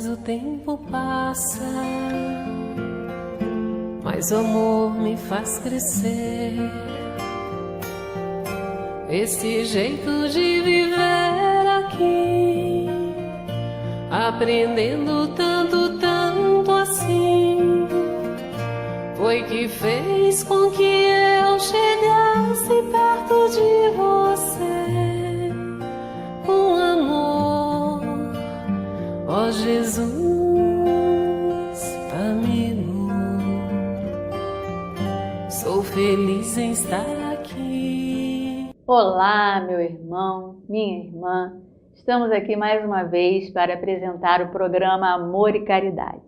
o tempo passa, mas o amor me faz crescer. Esse jeito de viver aqui, aprendendo tanto, tanto assim, foi que fez com que eu chegasse perto de você com amor, ó Jesus amigo. Sou feliz em estar aqui. Olá, meu irmão, minha irmã. Estamos aqui mais uma vez para apresentar o programa Amor e Caridade,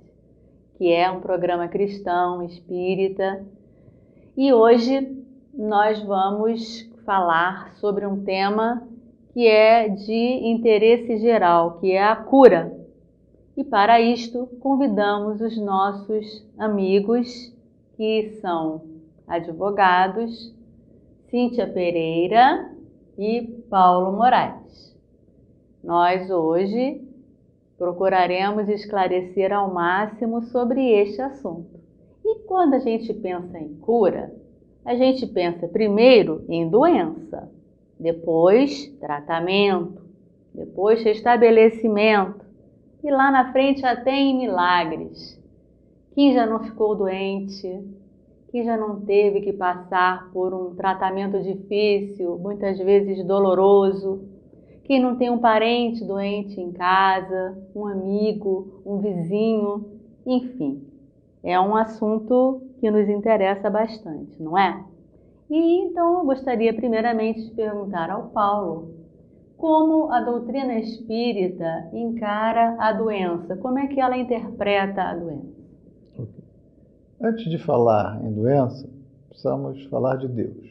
que é um programa cristão, espírita. E hoje nós vamos falar sobre um tema que é de interesse geral, que é a cura. E para isto convidamos os nossos amigos, que são advogados, Cíntia Pereira e Paulo Moraes. Nós hoje procuraremos esclarecer ao máximo sobre este assunto. E quando a gente pensa em cura, a gente pensa primeiro em doença, depois tratamento, depois restabelecimento e lá na frente até em milagres. Quem já não ficou doente? Quem já não teve que passar por um tratamento difícil, muitas vezes doloroso? Quem não tem um parente doente em casa, um amigo, um vizinho, enfim, é um assunto que nos interessa bastante, não é? E então eu gostaria primeiramente de perguntar ao Paulo como a doutrina espírita encara a doença, como é que ela interpreta a doença? Antes de falar em doença, precisamos falar de Deus.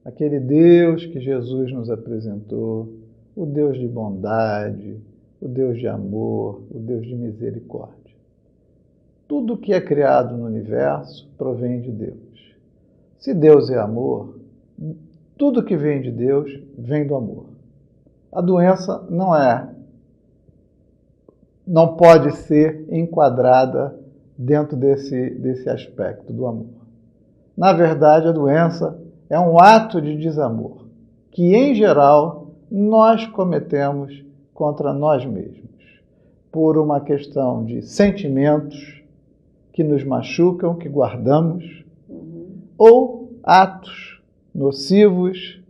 Aquele Deus que Jesus nos apresentou, o Deus de bondade, o Deus de amor, o Deus de misericórdia. Tudo que é criado no universo provém de Deus. Se Deus é amor, tudo que vem de Deus vem do amor. A doença não pode ser enquadrada dentro desse aspecto do amor. Na verdade, a doença é um ato de desamor que, em geral, nós cometemos contra nós mesmos, por uma questão de sentimentos que nos machucam, que guardamos, ou atos nocivos,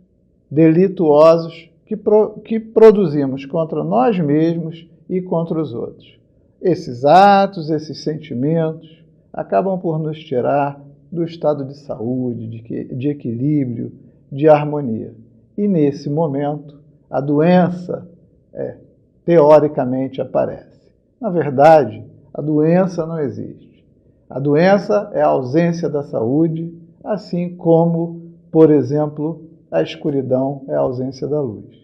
delituosos, que produzimos contra nós mesmos e contra os outros. Esses atos, esses sentimentos, acabam por nos tirar do estado de saúde, de equilíbrio, de harmonia. E nesse momento, a doença, teoricamente, aparece. Na verdade, a doença não existe. A doença é a ausência da saúde, assim como, por exemplo, a escuridão é a ausência da luz.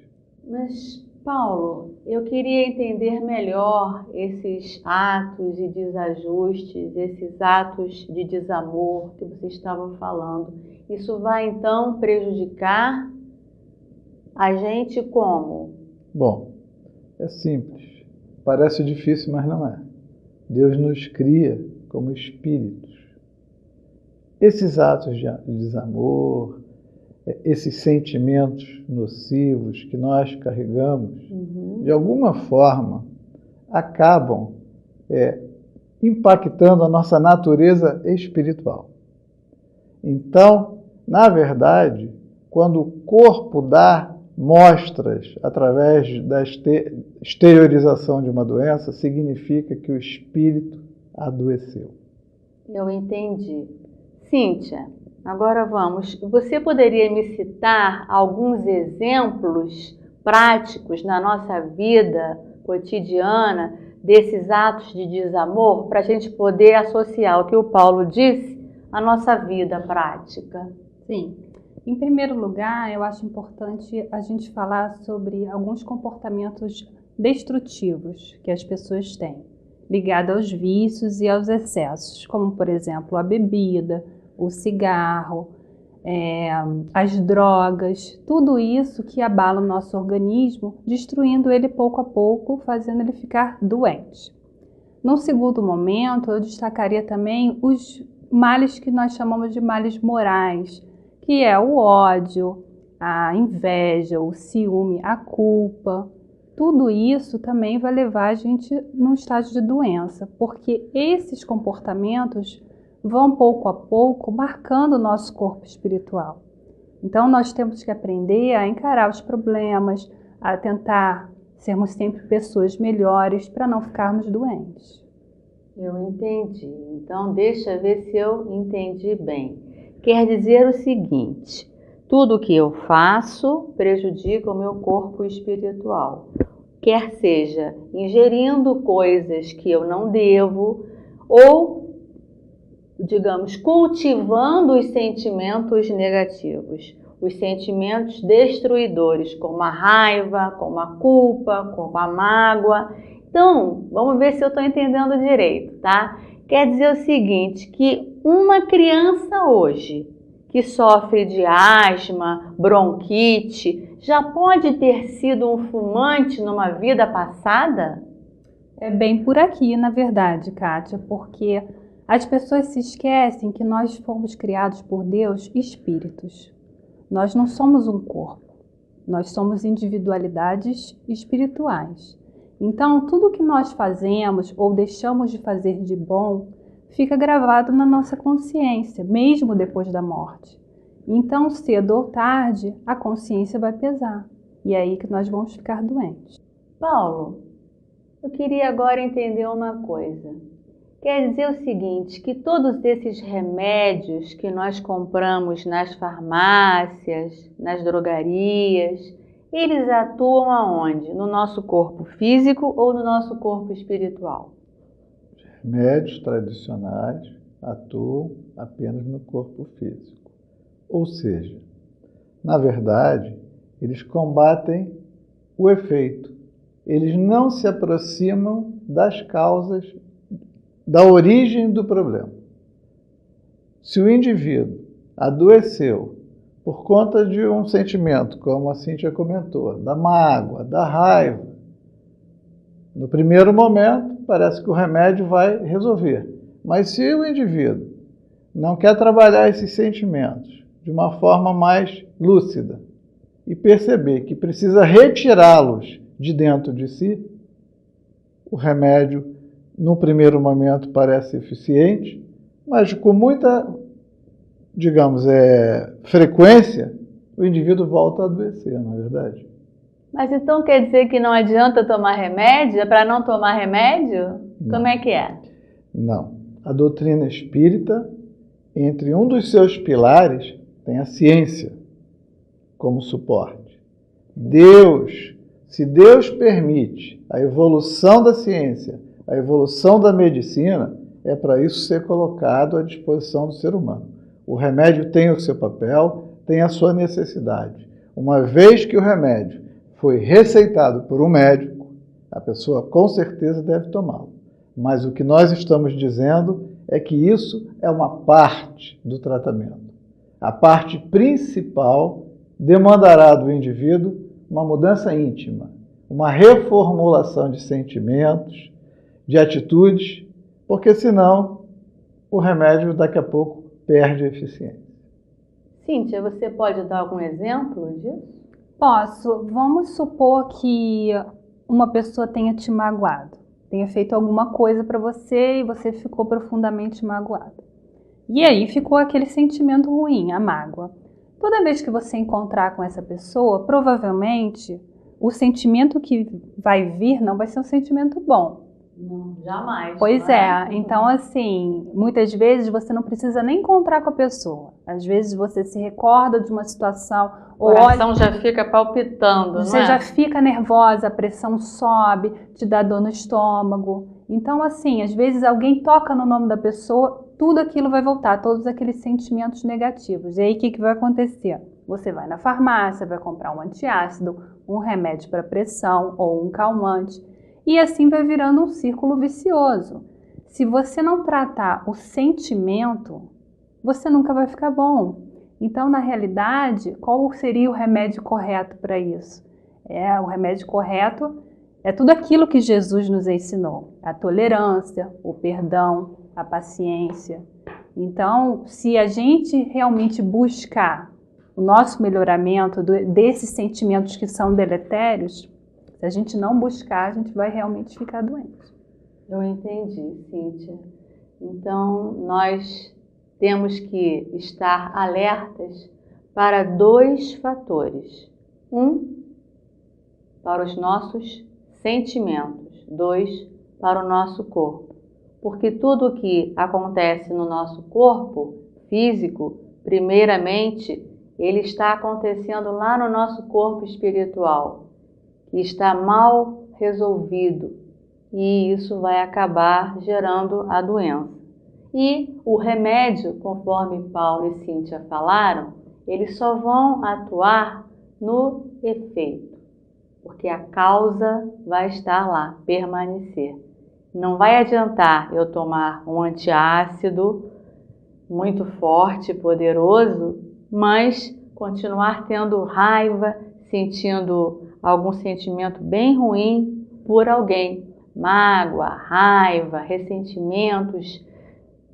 Mas, Paulo, eu queria entender melhor esses atos de desajustes, esses atos de desamor que você estava falando. Isso vai, então, prejudicar a gente como? Bom, é simples. Parece difícil, mas não é. Deus nos cria como espíritos. Esses atos de desamor, esses sentimentos nocivos que nós carregamos, de alguma forma, acabam impactando a nossa natureza espiritual. Então, na verdade, quando o corpo dá mostras através da exteriorização de uma doença, significa que o espírito adoeceu. Eu entendi. Cíntia, agora vamos. Você poderia me citar alguns exemplos práticos na nossa vida cotidiana desses atos de desamor para a gente poder associar o que o Paulo disse à nossa vida prática? Sim. Em primeiro lugar, eu acho importante a gente falar sobre alguns comportamentos destrutivos que as pessoas têm, ligados aos vícios e aos excessos, como, por exemplo, a bebida, o cigarro, as drogas, tudo isso que abala o nosso organismo, destruindo ele pouco a pouco, fazendo ele ficar doente. Num segundo momento, eu destacaria também os males que nós chamamos de males morais, que é o ódio, a inveja, o ciúme, a culpa. Tudo isso também vai levar a gente num estágio de doença, porque esses comportamentos vão pouco a pouco marcando o nosso corpo espiritual. Então nós temos que aprender a encarar os problemas, a tentar sermos sempre pessoas melhores para não ficarmos doentes. Eu entendi. Então deixa eu ver se eu entendi bem. Quer dizer o seguinte: tudo que eu faço prejudica o meu corpo espiritual. Quer seja ingerindo coisas que eu não devo ou, digamos, cultivando os sentimentos negativos, os sentimentos destruidores, como a raiva, como a culpa, como a mágoa. Então, vamos ver se eu estou entendendo direito, tá? Quer dizer o seguinte, que uma criança hoje que sofre de asma, bronquite, já pode ter sido um fumante numa vida passada? É bem por aqui, na verdade, Kátia, porque as pessoas se esquecem que nós fomos criados por Deus espíritos. Nós não somos um corpo, nós somos individualidades espirituais. Então, tudo que nós fazemos ou deixamos de fazer de bom fica gravado na nossa consciência, mesmo depois da morte. Então, cedo ou tarde, a consciência vai pesar. E é aí que nós vamos ficar doentes. Paulo, eu queria agora entender uma coisa. Quer dizer o seguinte, que todos esses remédios que nós compramos nas farmácias, nas drogarias, eles atuam aonde? No nosso corpo físico ou no nosso corpo espiritual? Remédios tradicionais atuam apenas no corpo físico. Ou seja, na verdade, eles combatem o efeito. Eles não se aproximam das causas, da origem do problema. Se o indivíduo adoeceu por conta de um sentimento, como a Cíntia comentou, da mágoa, da raiva, no primeiro momento, parece que o remédio vai resolver. Mas se o indivíduo não quer trabalhar esses sentimentos de uma forma mais lúcida e perceber que precisa retirá-los de dentro de si, o remédio, no primeiro momento, parece eficiente, mas com muita, digamos, frequência, o indivíduo volta a adoecer, não é verdade? Mas então quer dizer que não adianta tomar remédio? É para não tomar remédio? Não. Como é que é? Não. A doutrina espírita, entre um dos seus pilares, tem a ciência como suporte. Se Deus permite a evolução da ciência, a evolução da medicina, é para isso ser colocado à disposição do ser humano. O remédio tem o seu papel, tem a sua necessidade. Uma vez que o remédio foi receitado por um médico, a pessoa com certeza deve tomá-lo. Mas o que nós estamos dizendo é que isso é uma parte do tratamento. A parte principal demandará do indivíduo uma mudança íntima, uma reformulação de sentimentos, de atitudes, porque senão o remédio daqui a pouco perde a eficiência. Cíntia, você pode dar algum exemplo disso? Posso. Vamos supor que uma pessoa tenha te magoado, tenha feito alguma coisa para você e você ficou profundamente magoado. E aí ficou aquele sentimento ruim, a mágoa. Toda vez que você encontrar com essa pessoa, provavelmente o sentimento que vai vir não vai ser um sentimento bom. Não, jamais. Pois é, então assim, muitas vezes você não precisa nem encontrar com a pessoa. Às vezes você se recorda de uma situação, O coração já fica palpitando, você não é? já fica nervosa, a pressão sobe, te dá dor no estômago. Então assim, às vezes alguém toca no nome da pessoa, tudo aquilo vai voltar, todos aqueles sentimentos negativos. E aí o que vai acontecer? Você vai na farmácia, vai comprar um antiácido, um remédio para pressão ou um calmante. E assim vai virando um círculo vicioso. Se você não tratar o sentimento, você nunca vai ficar bom. Então, na realidade, qual seria o remédio correto para isso? O remédio correto é tudo aquilo que Jesus nos ensinou: a tolerância, o perdão, a paciência. Então, se a gente realmente buscar o nosso melhoramento desses sentimentos que são deletérios, se a gente não buscar, a gente vai realmente ficar doente. Eu entendi, Cíntia. Então, nós temos que estar alertas para 2 fatores. 1, para os nossos sentimentos. 2, para o nosso corpo. Porque tudo o que acontece no nosso corpo físico, primeiramente, ele está acontecendo lá no nosso corpo espiritual, que está mal resolvido, e isso vai acabar gerando a doença. E o remédio, conforme Paulo e Cíntia falaram, eles só vão atuar no efeito, porque a causa vai estar lá, permanecer. Não vai adiantar eu tomar um antiácido muito forte, poderoso, mas continuar tendo raiva, sentindo algum sentimento bem ruim por alguém. Mágoa, raiva, ressentimentos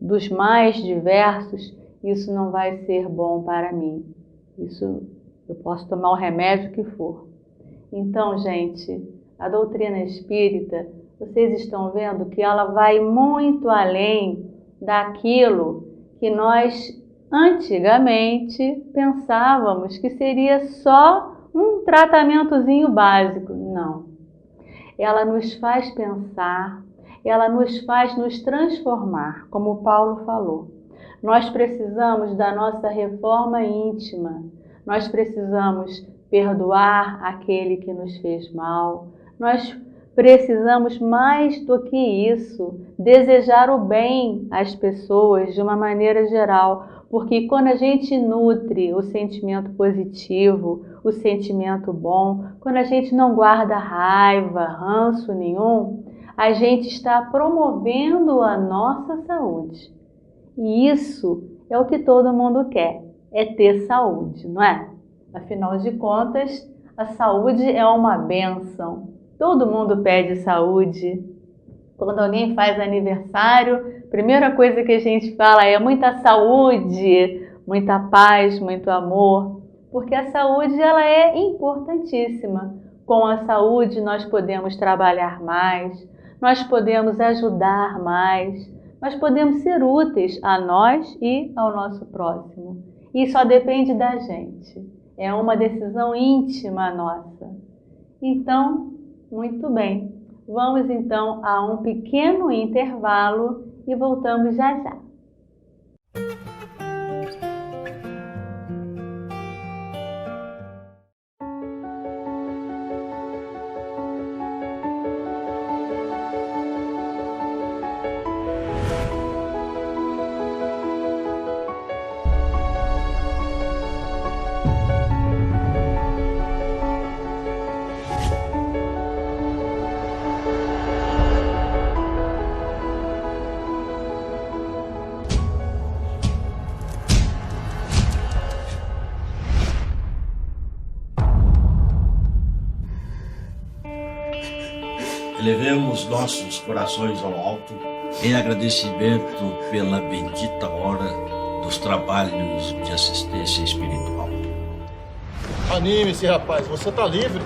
dos mais diversos, isso não vai ser bom para mim. Isso eu posso tomar o remédio que for. Então, gente, a doutrina espírita, vocês estão vendo que ela vai muito além daquilo que nós antigamente pensávamos que seria só um tratamentozinho básico. Não. Ela nos faz pensar, ela nos faz nos transformar, como o Paulo falou. Nós precisamos da nossa reforma íntima, nós precisamos perdoar aquele que nos fez mal, nós precisamos mais do que isso, desejar o bem às pessoas de uma maneira geral, porque quando a gente nutre o sentimento positivo, o sentimento bom, quando a gente não guarda raiva, ranço nenhum, a gente está promovendo a nossa saúde. E isso é o que todo mundo quer, é ter saúde, não é? Afinal de contas, a saúde é uma bênção. Todo mundo pede saúde. Quando alguém faz aniversário, a primeira coisa que a gente fala é muita saúde, muita paz, muito amor, porque a saúde ela é importantíssima. Com a saúde nós podemos trabalhar mais, nós podemos ajudar mais, nós podemos ser úteis a nós e ao nosso próximo. E só depende da gente. É uma decisão íntima nossa. Então, muito bem. Vamos então a um pequeno intervalo e voltamos já já. Elevemos nossos corações ao alto em agradecimento pela bendita hora dos trabalhos de assistência espiritual. Anime-se, rapaz, você tá livre.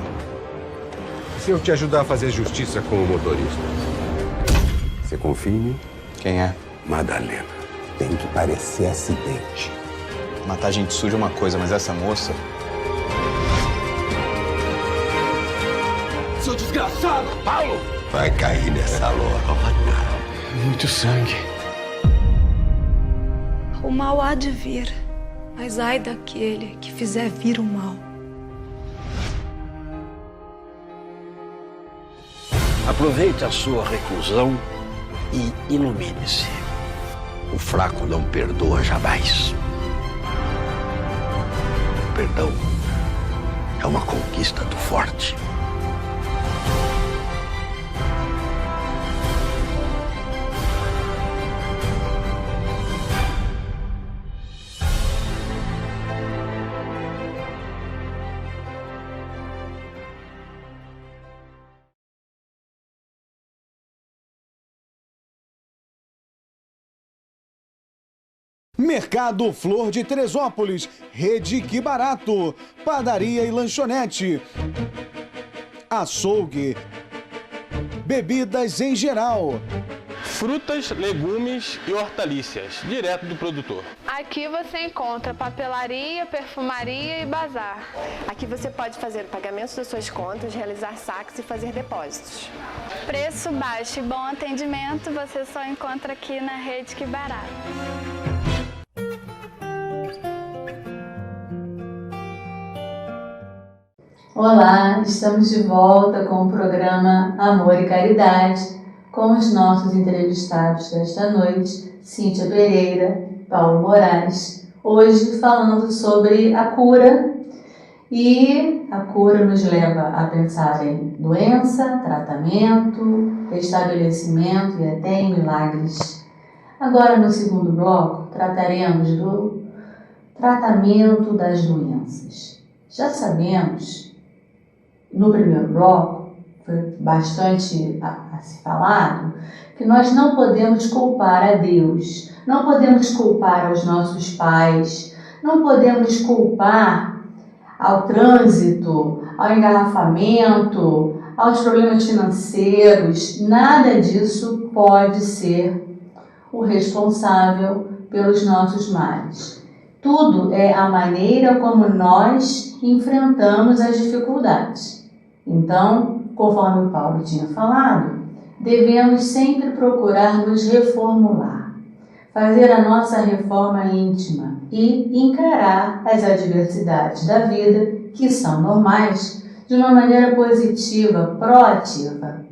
Se eu te ajudar a fazer justiça com o motorista, você confia em mim? Quem é? Madalena. Tem que parecer acidente. Matar gente suja é uma coisa, mas essa moça... Seu desgraçado! Paulo! Vai cair nessa lona. Muito sangue. O mal há de vir, mas ai daquele que fizer vir o mal. Aproveite a sua reclusão e ilumine-se. O fraco não perdoa jamais. O perdão é uma conquista do forte. Mercado Flor de Teresópolis, Rede Que Barato, padaria e lanchonete, açougue, bebidas em geral, frutas, legumes e hortaliças, direto do produtor. Aqui você encontra papelaria, perfumaria e bazar. Aqui você pode fazer pagamentos das suas contas, realizar saques e fazer depósitos. Preço baixo e bom atendimento você só encontra aqui na Rede Que Barato. Olá, estamos de volta com o programa Amor e Caridade, com os nossos entrevistados desta noite, Cíntia Pereira, Paulo Moraes, hoje falando sobre a cura, e a cura nos leva a pensar em doença, tratamento, restabelecimento e até em milagres. Agora, no segundo bloco, trataremos do tratamento das doenças. Já sabemos, no primeiro bloco, foi bastante a se falado, que nós não podemos culpar a Deus, não podemos culpar os nossos pais, não podemos culpar ao trânsito, ao engarrafamento, aos problemas financeiros. Nada disso pode ser o responsável pelos nossos males. Tudo é a maneira como nós enfrentamos as dificuldades. Então, conforme o Paulo tinha falado, devemos sempre procurar nos reformular, fazer a nossa reforma íntima e encarar as adversidades da vida, que são normais, de uma maneira positiva, proativa.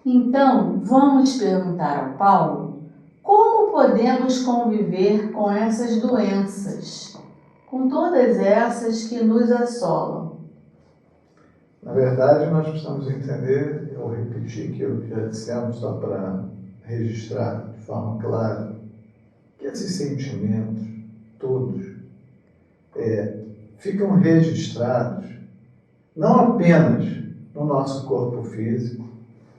Então, vamos perguntar ao Paulo como podemos conviver com essas doenças, com todas essas que nos assolam. Na verdade, nós precisamos entender, eu repetir aquilo que já dissemos, só para registrar de forma clara, que esses sentimentos, todos, ficam registrados não apenas no nosso corpo físico,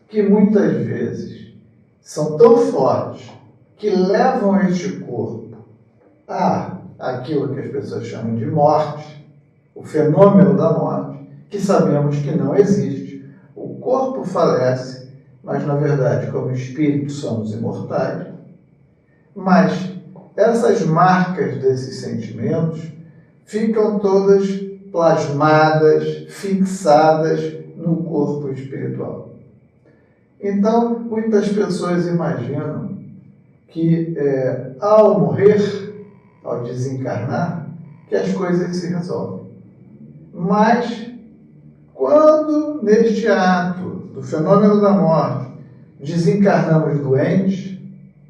que muitas vezes são tão fortes que levam este corpo a aquilo que as pessoas chamam de morte, o fenômeno da morte, que sabemos que não existe. O corpo falece, mas na verdade, como espírito, somos imortais. Mas essas marcas desses sentimentos ficam todas plasmadas, fixadas no corpo espiritual. Então, muitas pessoas imaginam que ao morrer, ao desencarnar, que as coisas se resolvem. Mas quando, neste ato do fenômeno da morte, desencarnamos doentes,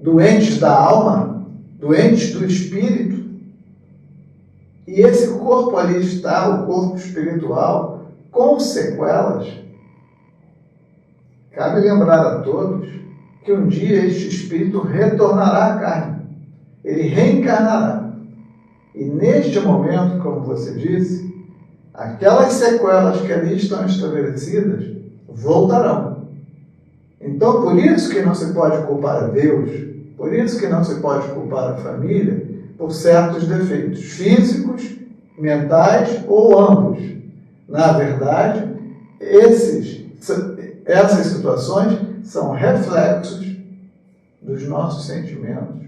doentes da alma, doentes do espírito, e esse corpo ali está, o corpo espiritual, com sequelas, cabe lembrar a todos que um dia este espírito retornará à carne, ele reencarnará. E neste momento, como você disse, aquelas sequelas que ali estão estabelecidas voltarão. Então, por isso que não se pode culpar a Deus, por isso que não se pode culpar a família por certos defeitos físicos, mentais ou ambos. Na verdade, essas situações são reflexos dos nossos sentimentos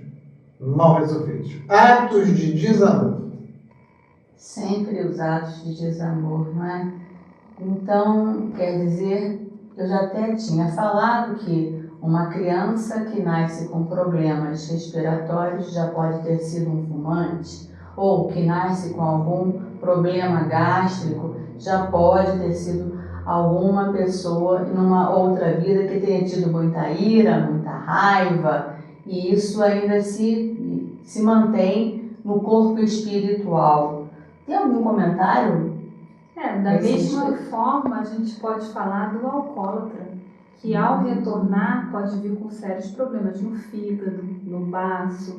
mal resolvidos. Atos de desamor. Sempre os atos de desamor, não é? Então, quer dizer, eu já até tinha falado que uma criança que nasce com problemas respiratórios já pode ter sido um fumante, ou que nasce com algum problema gástrico já pode ter sido alguma pessoa numa outra vida que tenha tido muita ira, muita raiva, e isso ainda se mantém no corpo espiritual. Tem algum comentário? Da mesma forma, a gente pode falar do alcoólatra, que ao retornar pode vir com sérios problemas no fígado, no baço.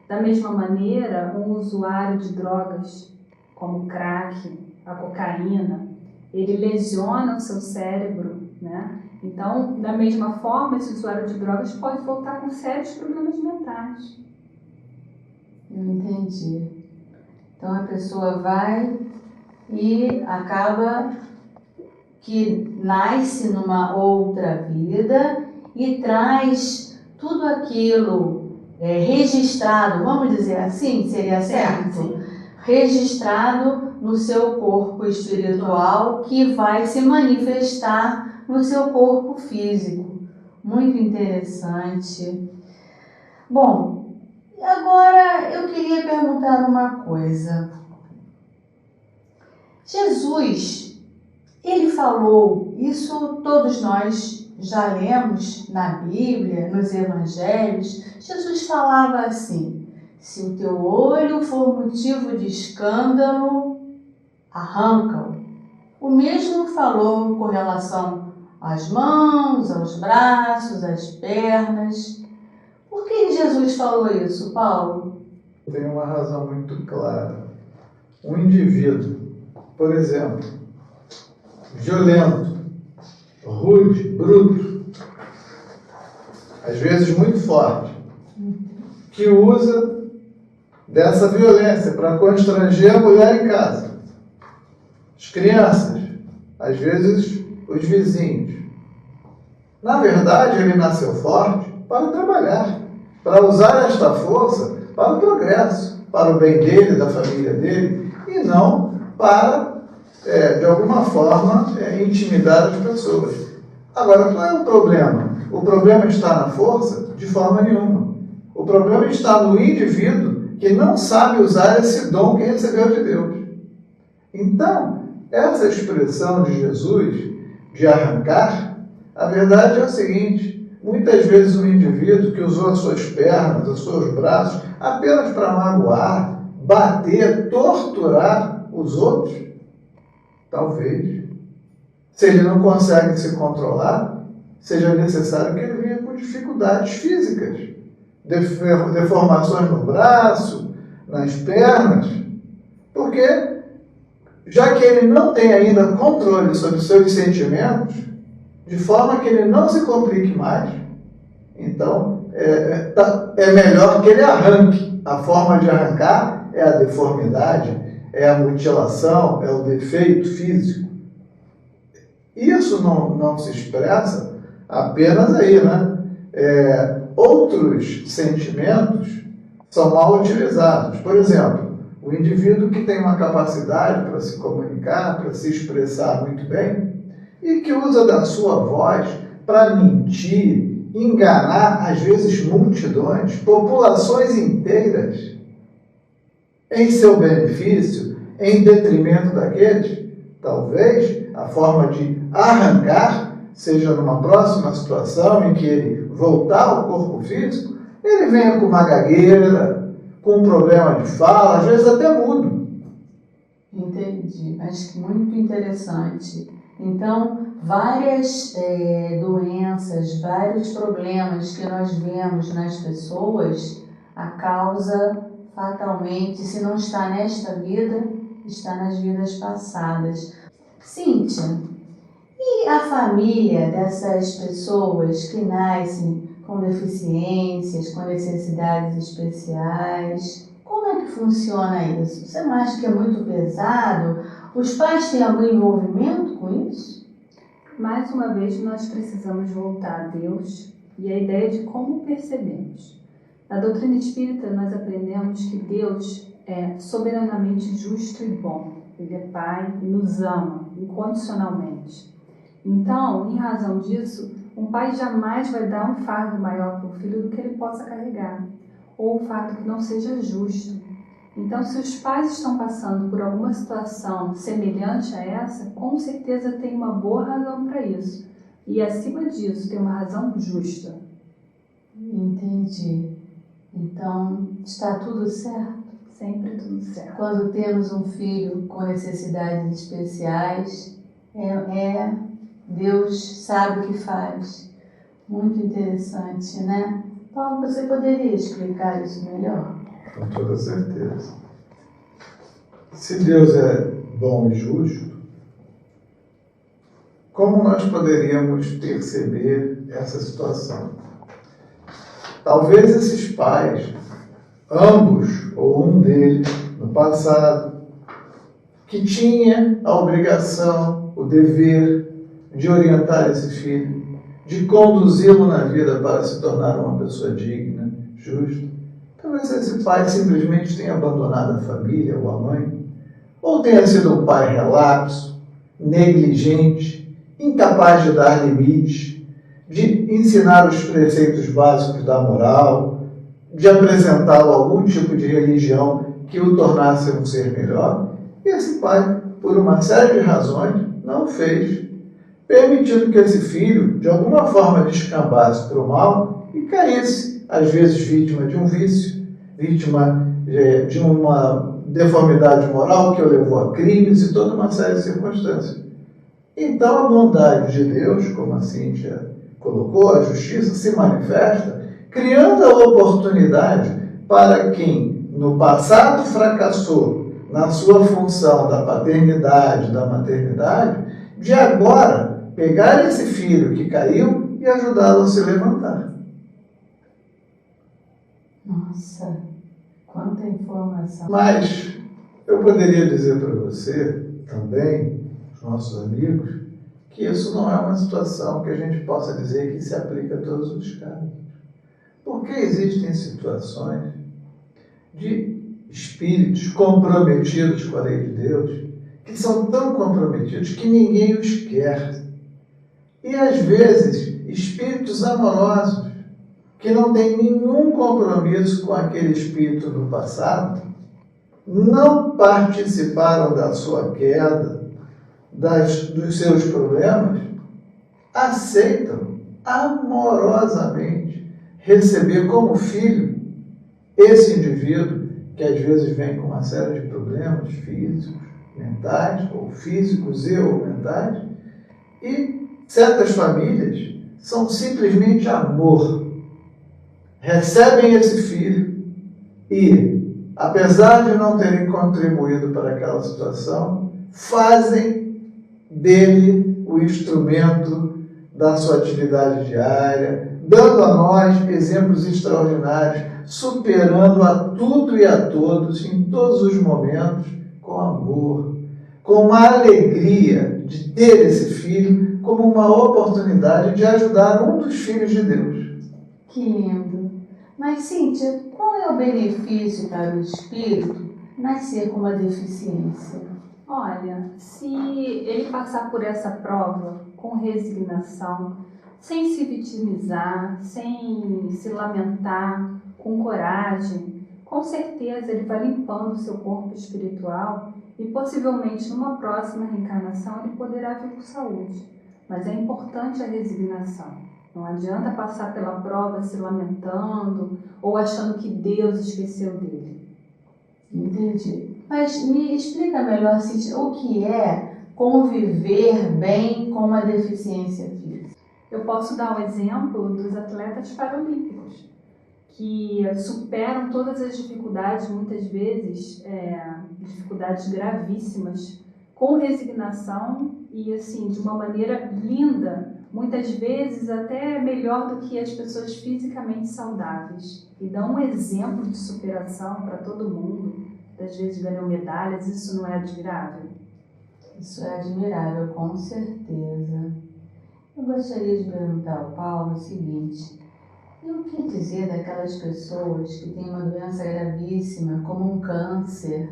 Da mesma maneira, um usuário de drogas, como o crack, a cocaína, ele lesiona o seu cérebro, né? Então, da mesma forma, esse usuário de drogas pode voltar com sérios problemas mentais. Eu entendi. Então a pessoa vai e acaba que nasce numa outra vida e traz tudo aquilo registrado, vamos dizer assim, seria certo? Registrado no seu corpo espiritual que vai se manifestar no seu corpo físico. Muito interessante. Bom, agora eu queria perguntar uma coisa. Jesus, ele falou, isso todos nós já lemos na Bíblia, nos Evangelhos, Jesus falava assim: se o teu olho for motivo de escândalo, arranca-o. O mesmo falou com relação às mãos, aos braços, às pernas. Por que Jesus falou isso, Paulo? Tem uma razão muito clara. Um indivíduo, por exemplo, violento, rude, bruto, às vezes muito forte, que usa dessa violência para constranger a mulher em casa, as crianças, às vezes os vizinhos. Na verdade, ele nasceu forte para trabalhar, para usar esta força para o progresso, para o bem dele, da família dele, e não para, de alguma forma, intimidar as pessoas. Agora, qual é o problema? O problema está na força? De forma nenhuma. O problema está no indivíduo que não sabe usar esse dom que recebeu de Deus. Então, essa expressão de Jesus, de arrancar, a verdade é o seguinte: muitas vezes um indivíduo que usou as suas pernas, os seus braços, apenas para magoar, bater, torturar os outros, talvez, se ele não consegue se controlar, seja necessário que ele venha com dificuldades físicas, deformações no braço, nas pernas, porque, já que ele não tem ainda controle sobre os seus sentimentos, de forma que ele não se complique mais, então é melhor que ele arranque. A forma de arrancar é a deformidade, é a mutilação, é o defeito físico. Isso não se expressa apenas aí, né? Outros sentimentos são mal utilizados. Por exemplo, o indivíduo que tem uma capacidade para se comunicar, para se expressar muito bem, e que usa da sua voz para mentir, enganar, às vezes, multidões, populações inteiras, em seu benefício, em detrimento daqueles, talvez a forma de arrancar seja numa próxima situação em que ele voltar ao corpo físico, ele venha com uma gagueira, com um problema de fala, às vezes até mudo. Entendi, mas muito interessante. Então, várias doenças, vários problemas que nós vemos nas pessoas, a causa fatalmente, se não está nesta vida, está nas vidas passadas. Cíntia, e a família dessas pessoas que nascem com deficiências, com necessidades especiais, como é que funciona isso? Você não acha que é muito pesado? Os pais têm algum envolvimento com isso? Mais uma vez, nós precisamos voltar a Deus e a ideia de como percebemos. Na doutrina espírita, nós aprendemos que Deus é soberanamente justo e bom. Ele é Pai e nos ama incondicionalmente. Então, em razão disso, um pai jamais vai dar um fardo maior para o filho do que ele possa carregar, ou um fardo que não seja justo. Então, se os pais estão passando por alguma situação semelhante a essa, com certeza tem uma boa razão para isso. E, acima disso, tem uma razão justa. Entendi. Então, está tudo certo? Sempre tudo certo. Quando temos um filho com necessidades especiais, Deus sabe o que faz. Muito interessante, né? Paulo, você poderia explicar isso melhor? Com toda certeza. Se Deus é bom e justo, como nós poderíamos perceber essa situação? Talvez esses pais, ambos, ou um deles, no passado, que tinha a obrigação, o dever de orientar esse filho, de conduzi-lo na vida para se tornar uma pessoa digna, justa. Talvez esse pai simplesmente tenha abandonado a família ou a mãe, ou tenha sido um pai relapso, negligente, incapaz de dar limites, de ensinar os preceitos básicos da moral, de apresentá-lo a algum tipo de religião que o tornasse um ser melhor. E esse pai, por uma série de razões, não fez, permitindo que esse filho, de alguma forma, descambasse para o mal e caísse, às vezes, vítima de um vício, vítima de uma deformidade moral que o levou a crimes e toda uma série de circunstâncias. Então, a bondade de Deus, como a Cíntia colocou, a justiça se manifesta, criando a oportunidade para quem, no passado, fracassou na sua função da paternidade, da maternidade, de agora pegar esse filho que caiu e ajudá-lo a se levantar. Nossa, quanta informação. Mas eu poderia dizer para você também, os nossos amigos, que isso não é uma situação que a gente possa dizer que se aplica a todos os casos. Porque existem situações de espíritos comprometidos com a lei de Deus, que são tão comprometidos que ninguém os quer. E às vezes, espíritos amorosos, que não têm nenhum compromisso com aquele espírito do passado, não participaram da sua queda, dos seus problemas, aceitam amorosamente receber como filho esse indivíduo que às vezes vem com uma série de problemas físicos, mentais, ou físicos e ou mentais, e certas famílias são simplesmente amor. Recebem esse filho e, apesar de não terem contribuído para aquela situação, fazem dele o instrumento da sua atividade diária, dando a nós exemplos extraordinários, superando a tudo e a todos, em todos os momentos, com amor, com uma alegria de ter esse filho como uma oportunidade de ajudar um dos filhos de Deus. Que lindo. Mas, Cíntia, qual é o benefício para o espírito nascer com uma deficiência? Olha, se ele passar por essa prova com resignação, sem se vitimizar, sem se lamentar, com coragem, com certeza ele vai limpando o seu corpo espiritual e possivelmente numa próxima reencarnação ele poderá vir com saúde. Mas é importante a resignação. Não adianta passar pela prova se lamentando ou achando que Deus esqueceu dele. Entendi. Mas me explica melhor, Cíntia, o que é conviver bem com uma deficiência física? Eu posso dar o exemplo dos atletas paralímpicos, que superam todas as dificuldades, muitas vezes dificuldades gravíssimas, com resignação e assim, de uma maneira linda, muitas vezes até melhor do que as pessoas fisicamente saudáveis. E dão um exemplo de superação para todo mundo. Às vezes ganham medalhas, isso não é admirável? Isso é admirável, com certeza. Eu gostaria de perguntar ao Paulo o seguinte: e o que dizer daquelas pessoas que têm uma doença gravíssima, como um câncer,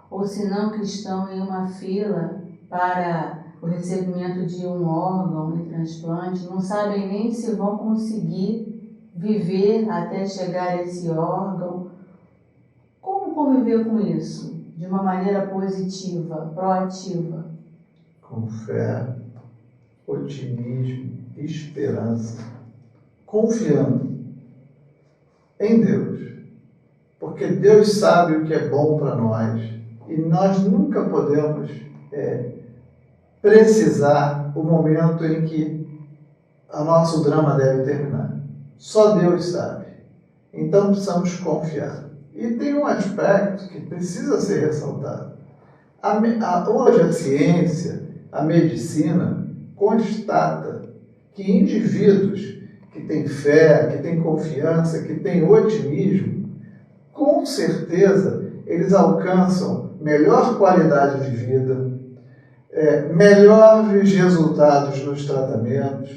ou se não que estão em uma fila para o recebimento de um órgão de transplante, não sabem nem se vão conseguir viver até chegar a esse órgão? Como conviver com isso de uma maneira positiva, proativa? Com fé, otimismo, esperança, confiando em Deus, porque Deus sabe o que é bom para nós e nós nunca podemos precisar o momento em que o nosso drama deve terminar. Só Deus sabe. Então precisamos confiar. E tem um aspecto que precisa ser ressaltado. Hoje a ciência, a medicina, constata que indivíduos que têm fé, que têm confiança, que têm otimismo, com certeza eles alcançam melhor qualidade de vida, melhores resultados nos tratamentos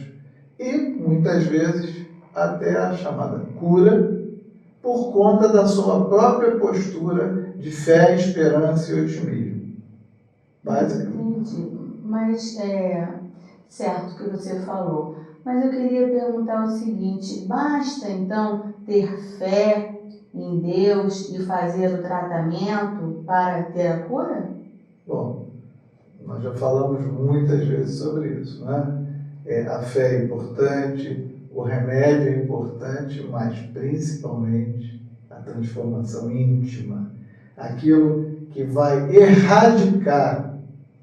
e, muitas vezes, até a chamada cura, por conta da sua própria postura de fé, esperança e otimismo. Basicamente. Entendi. Mas certo que você falou. Mas eu queria perguntar o seguinte: basta então ter fé em Deus e fazer o tratamento para ter a cura? Bom, nós já falamos muitas vezes sobre isso, né? A fé é importante, o remédio é importante, mas principalmente a transformação íntima. Aquilo que vai erradicar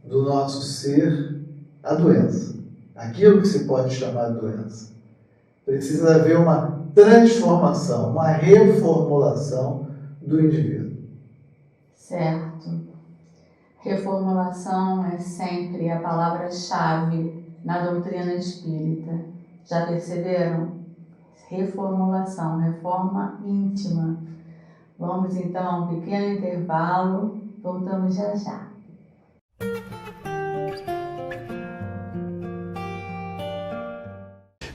do nosso ser a doença. Aquilo que se pode chamar de doença. Precisa haver uma transformação, uma reformulação do indivíduo. Certo. Reformulação é sempre a palavra-chave na doutrina espírita. Já perceberam? Reformulação, reforma íntima. Vamos então a um pequeno intervalo. Voltamos já já.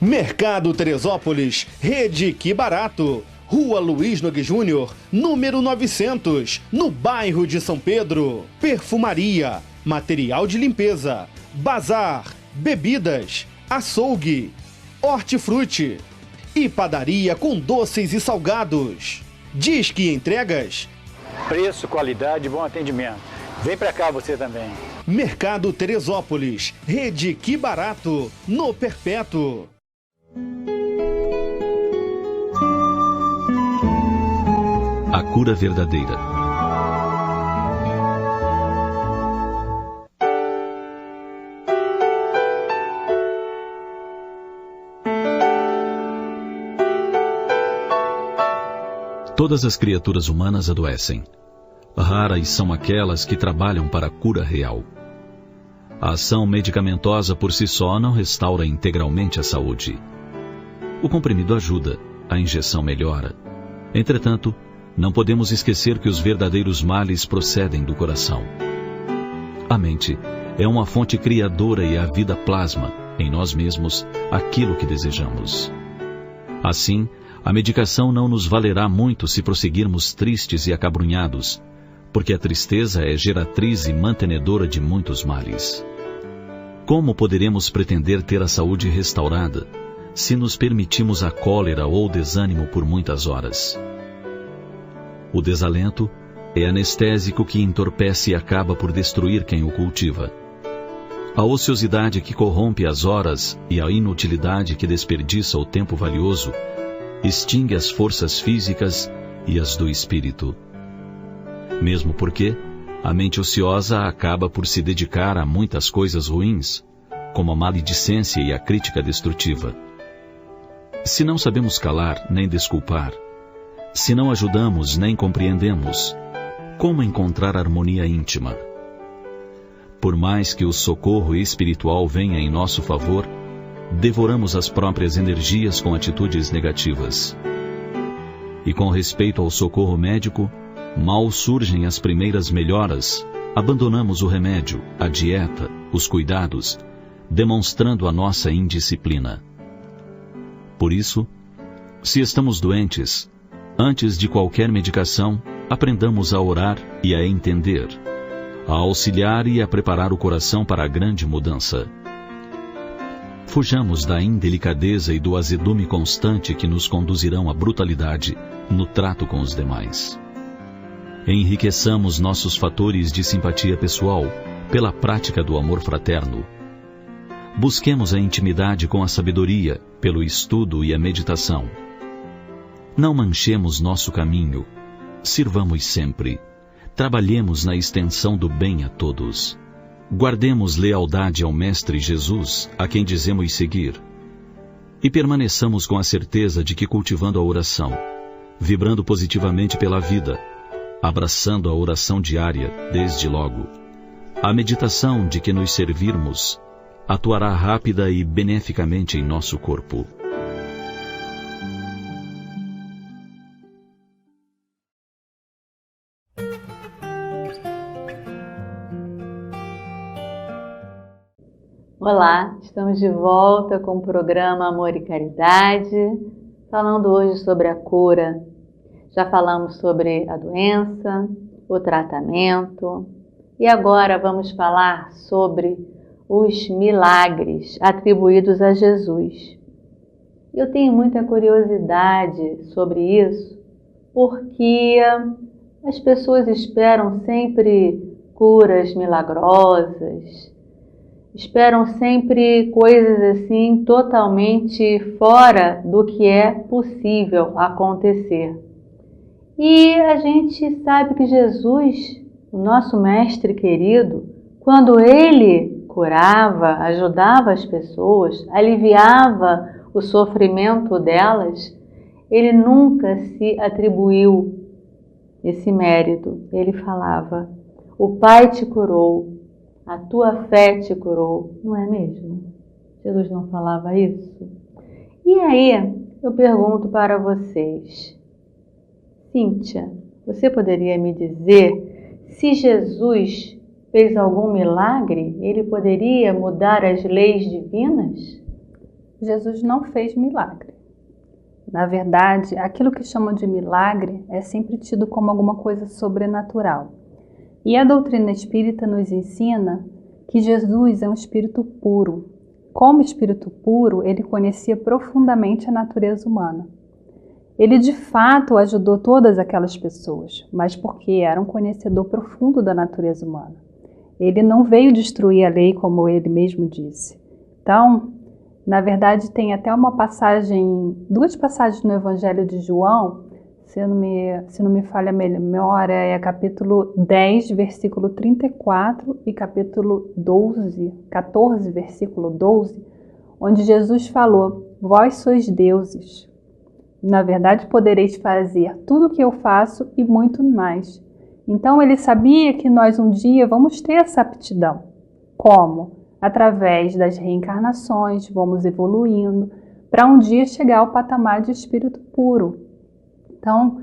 Mercado Teresópolis, Rede Que Barato, Rua Luiz Nogue Júnior, número 900, no bairro de São Pedro. Perfumaria, material de limpeza, bazar, bebidas, açougue, hortifruti e padaria com doces e salgados. Disque Entregas. Preço, qualidade e bom atendimento. Vem pra cá você também. Mercado Teresópolis, Rede Que Barato, no Perpétuo. A cura verdadeira. Todas as criaturas humanas adoecem. Raras são aquelas que trabalham para a cura real. A ação medicamentosa por si só não restaura integralmente a saúde. O comprimido ajuda, a injeção melhora. Entretanto, não podemos esquecer que os verdadeiros males procedem do coração. A mente é uma fonte criadora e a vida plasma, em nós mesmos, aquilo que desejamos. Assim, a medicação não nos valerá muito se prosseguirmos tristes e acabrunhados, porque a tristeza é geratriz e mantenedora de muitos males. Como poderemos pretender ter a saúde restaurada se nos permitimos a cólera ou o desânimo por muitas horas? O desalento é anestésico que entorpece e acaba por destruir quem o cultiva. A ociosidade que corrompe as horas e a inutilidade que desperdiça o tempo valioso extingue as forças físicas e as do espírito. Mesmo porque a mente ociosa acaba por se dedicar a muitas coisas ruins, como a maledicência e a crítica destrutiva. Se não sabemos calar nem desculpar, se não ajudamos nem compreendemos, como encontrar harmonia íntima? Por mais que o socorro espiritual venha em nosso favor, devoramos as próprias energias com atitudes negativas. E com respeito ao socorro médico, mal surgem as primeiras melhoras, abandonamos o remédio, a dieta, os cuidados, demonstrando a nossa indisciplina. Por isso, se estamos doentes, antes de qualquer medicação, aprendamos a orar e a entender, a auxiliar e a preparar o coração para a grande mudança. Fujamos da indelicadeza e do azedume constante que nos conduzirão à brutalidade no trato com os demais. Enriqueçamos nossos fatores de simpatia pessoal pela prática do amor fraterno. Busquemos a intimidade com a sabedoria pelo estudo e a meditação. Não manchemos nosso caminho. Sirvamos sempre. Trabalhemos na extensão do bem a todos. Guardemos lealdade ao Mestre Jesus, a quem dizemos seguir. E permaneçamos com a certeza de que cultivando a oração, vibrando positivamente pela vida, abraçando a oração diária, desde logo, a meditação de que nos servirmos atuará rápida e beneficamente em nosso corpo. Olá, estamos de volta com o programa Amor e Caridade, falando hoje sobre a cura. Já falamos sobre a doença, o tratamento e agora vamos falar sobre os milagres atribuídos a Jesus. Eu tenho muita curiosidade sobre isso, porque as pessoas esperam sempre curas milagrosas, esperam sempre coisas assim totalmente fora do que é possível acontecer. E a gente sabe que Jesus, o nosso mestre querido, quando ele curava, ajudava as pessoas, aliviava o sofrimento delas, ele nunca se atribuiu esse mérito. Ele falava: o Pai te curou, a tua fé te curou, não é mesmo? Jesus não falava isso? E aí, eu pergunto para vocês, Cíntia, você poderia me dizer se Jesus fez algum milagre? Ele poderia mudar as leis divinas? Jesus não fez milagre. Na verdade, aquilo que chamam de milagre é sempre tido como alguma coisa sobrenatural. E a doutrina espírita nos ensina que Jesus é um espírito puro. Como espírito puro, ele conhecia profundamente a natureza humana. Ele de fato ajudou todas aquelas pessoas, mas porque era um conhecedor profundo da natureza humana. Ele não veio destruir a lei, como ele mesmo disse. Então, na verdade, tem até uma passagem, duas passagens no Evangelho de João, se não me falha a memória, é capítulo 10, versículo 34 e capítulo 14, versículo 12, onde Jesus falou: vós sois deuses. Na verdade, podereis fazer tudo o que eu faço e muito mais. Então, ele sabia que nós um dia vamos ter essa aptidão. Como? Através das reencarnações, vamos evoluindo, para um dia chegar ao patamar de espírito puro. Então,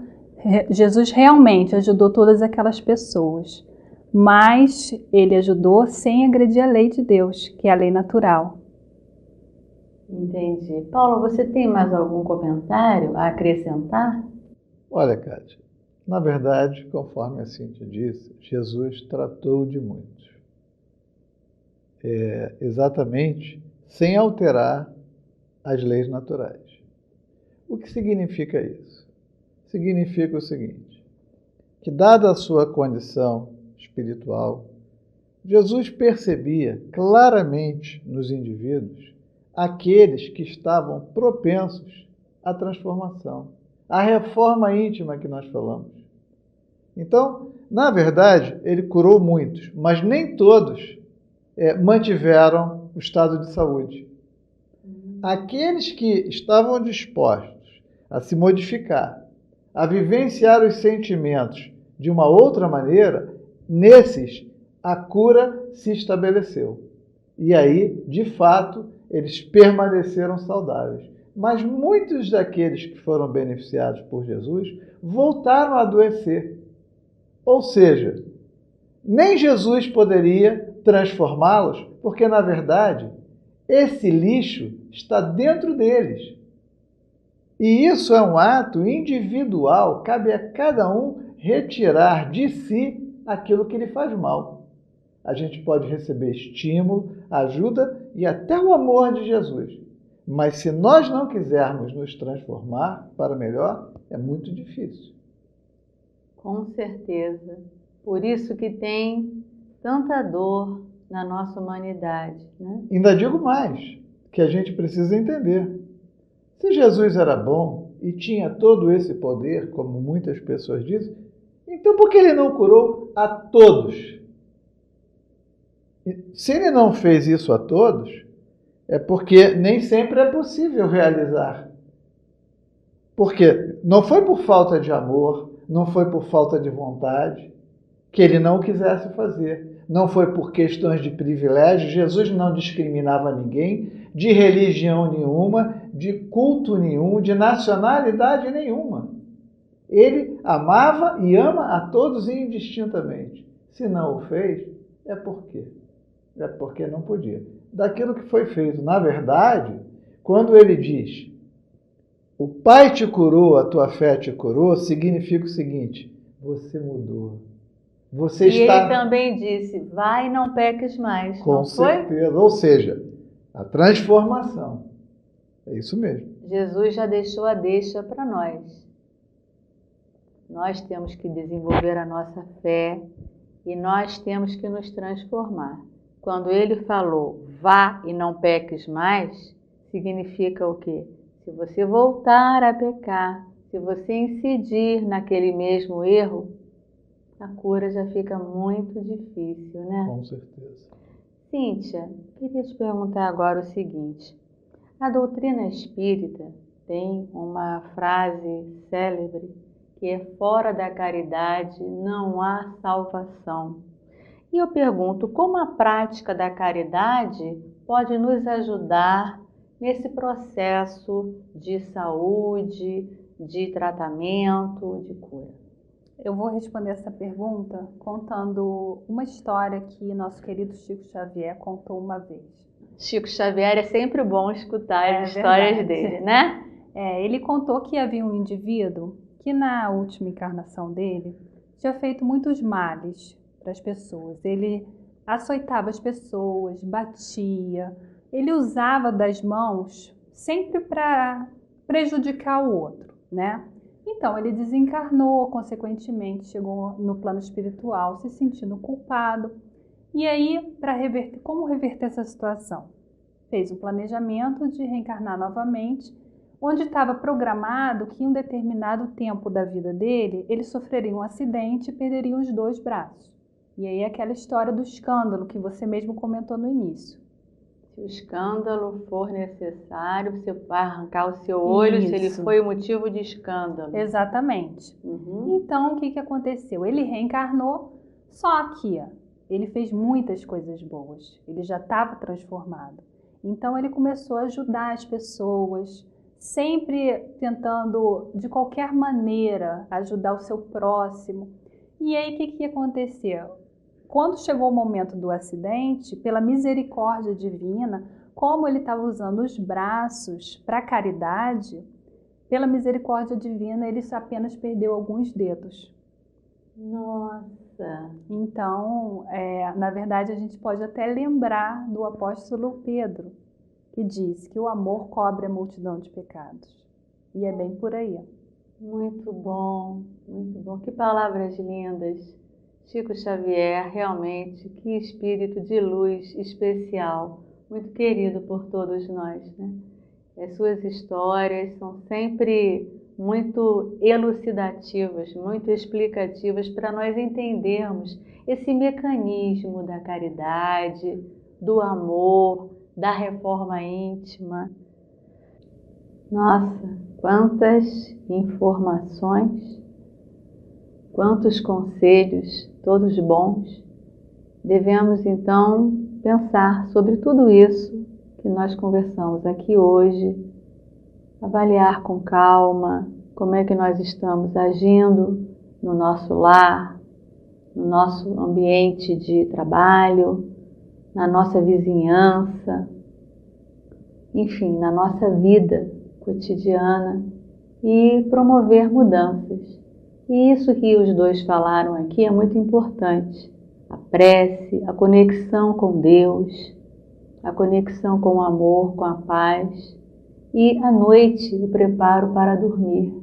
Jesus realmente ajudou todas aquelas pessoas, mas ele ajudou sem agredir a lei de Deus, que é a lei natural. Entendi. Paulo, você tem mais algum comentário a acrescentar? Olha, Kátia, na verdade, conforme a Cíntia disse, Jesus tratou de muitos. Exatamente sem alterar as leis naturais. O que significa isso? Significa o seguinte, que dada a sua condição espiritual, Jesus percebia claramente nos indivíduos aqueles que estavam propensos à transformação, à reforma íntima que nós falamos. Então, na verdade, ele curou muitos, mas nem todos mantiveram o estado de saúde. Aqueles que estavam dispostos a se modificar, a vivenciar os sentimentos de uma outra maneira, nesses a cura se estabeleceu. E aí, de fato, eles permaneceram saudáveis. Mas muitos daqueles que foram beneficiados por Jesus voltaram a adoecer. Ou seja, nem Jesus poderia transformá-los, porque, na verdade, esse lixo está dentro deles. E isso é um ato individual, cabe a cada um retirar de si aquilo que lhe faz mal. A gente pode receber estímulo, ajuda e até o amor de Jesus. Mas se nós não quisermos nos transformar para melhor, é muito difícil. Com certeza. Por isso que tem tanta dor na nossa humanidade, né? Ainda digo mais, que a gente precisa entender. Se Jesus era bom e tinha todo esse poder, como muitas pessoas dizem, então por que ele não curou a todos? Se ele não fez isso a todos, é porque nem sempre é possível realizar. Porque não foi por falta de amor, não foi por falta de vontade que ele não quisesse fazer. Não foi por questões de privilégio. Jesus não discriminava ninguém, de religião nenhuma, de culto nenhum, de nacionalidade nenhuma. Ele amava e ama a todos indistintamente. Se não o fez, é por quê? É porque não podia. Daquilo que foi feito. Na verdade, quando ele diz, o Pai te curou, a tua fé te curou, significa o seguinte, você mudou. Você está... ele também disse, vai e não peques mais. Com não certeza. Foi? Ou seja, a transformação. É isso mesmo. Jesus já deixou a deixa para nós. Nós temos que desenvolver a nossa fé e nós temos que nos transformar. Quando ele falou, vá e não peques mais, significa o quê? Se você voltar a pecar, se você incidir naquele mesmo erro, a cura já fica muito difícil, né? Com certeza. Cíntia, queria te perguntar agora o seguinte. A doutrina espírita tem uma frase célebre que é fora da caridade não há salvação. E eu pergunto, como a prática da caridade pode nos ajudar nesse processo de saúde, de tratamento, de cura? Eu vou responder essa pergunta contando uma história que nosso querido Chico Xavier contou uma vez. Chico Xavier é sempre bom escutar as histórias verdade. dele, né? Ele contou que havia um indivíduo que na última encarnação dele tinha feito muitos males para as pessoas. Ele açoitava as pessoas, batia, ele usava das mãos sempre para prejudicar o outro, né? Então ele desencarnou, consequentemente chegou no plano espiritual se sentindo culpado. E aí, como reverter essa situação? Fez um planejamento de reencarnar novamente, onde estava programado que em um determinado tempo da vida dele, ele sofreria um acidente e perderia os 2 braços. E aí aquela história do escândalo que você mesmo comentou no início. Se o escândalo for necessário, você vai arrancar o seu olho. Isso. Se ele foi o motivo de escândalo. Exatamente. Então, o que aconteceu? Ele reencarnou, só que ele fez muitas coisas boas. Ele já estava transformado. Então, ele começou a ajudar as pessoas, sempre tentando, de qualquer maneira, ajudar o seu próximo. E aí, o que aconteceu? Quando chegou o momento do acidente, pela misericórdia divina, como ele estava usando os braços para a caridade, pela misericórdia divina, ele apenas perdeu alguns dedos. Nossa! Então, na verdade, a gente pode até lembrar do apóstolo Pedro, que diz que o amor cobre a multidão de pecados. E é bem por aí. Muito bom, muito bom. Que palavras lindas. Chico Xavier, realmente, que espírito de luz especial, muito querido por todos nós, né? As suas histórias são sempre muito elucidativas, muito explicativas para nós entendermos esse mecanismo da caridade, do amor, da reforma íntima. Nossa, quantas informações, quantos conselhos, todos bons. Devemos então pensar sobre tudo isso que nós conversamos aqui hoje, avaliar com calma como é que nós estamos agindo no nosso lar, no nosso ambiente de trabalho, na nossa vizinhança, enfim, na nossa vida cotidiana e promover mudanças. E isso que os dois falaram aqui é muito importante. A prece, a conexão com Deus, a conexão com o amor, com a paz. E à noite o preparo para dormir,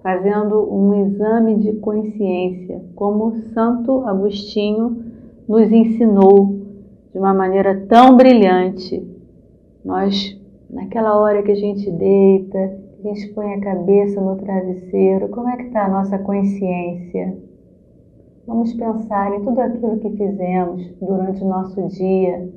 fazendo um exame de consciência, como Santo Agostinho nos ensinou de uma maneira tão brilhante. Nós, naquela hora que a gente deita, a gente põe a cabeça no travesseiro, como é que está a nossa consciência? Vamos pensar em tudo aquilo que fizemos durante o nosso dia,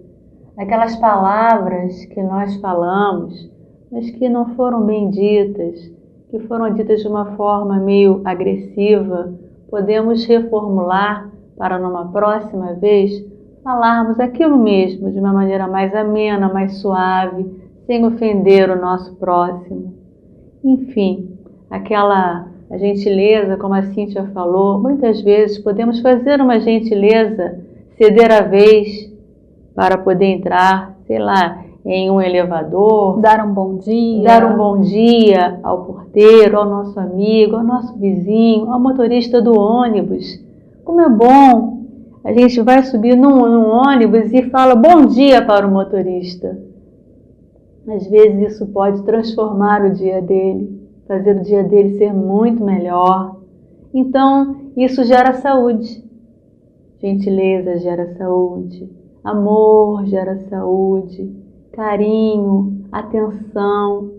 aquelas palavras que nós falamos, mas que não foram bem ditas, que foram ditas de uma forma meio agressiva. Podemos reformular para numa próxima vez falarmos aquilo mesmo de uma maneira mais amena, mais suave, sem ofender o nosso próximo. Enfim, a gentileza, como a Cíntia falou, muitas vezes podemos fazer uma gentileza, ceder a vez para poder entrar, sei lá, em um elevador. Dar um bom dia. Dar um bom dia ao porteiro, ao nosso amigo, ao nosso vizinho, ao motorista do ônibus. Como é bom! A gente vai subir num ônibus e fala bom dia para o motorista. Às vezes isso pode transformar o dia dele, fazer o dia dele ser muito melhor. Então, isso gera saúde. Gentileza gera saúde. Amor gera saúde. Carinho, atenção.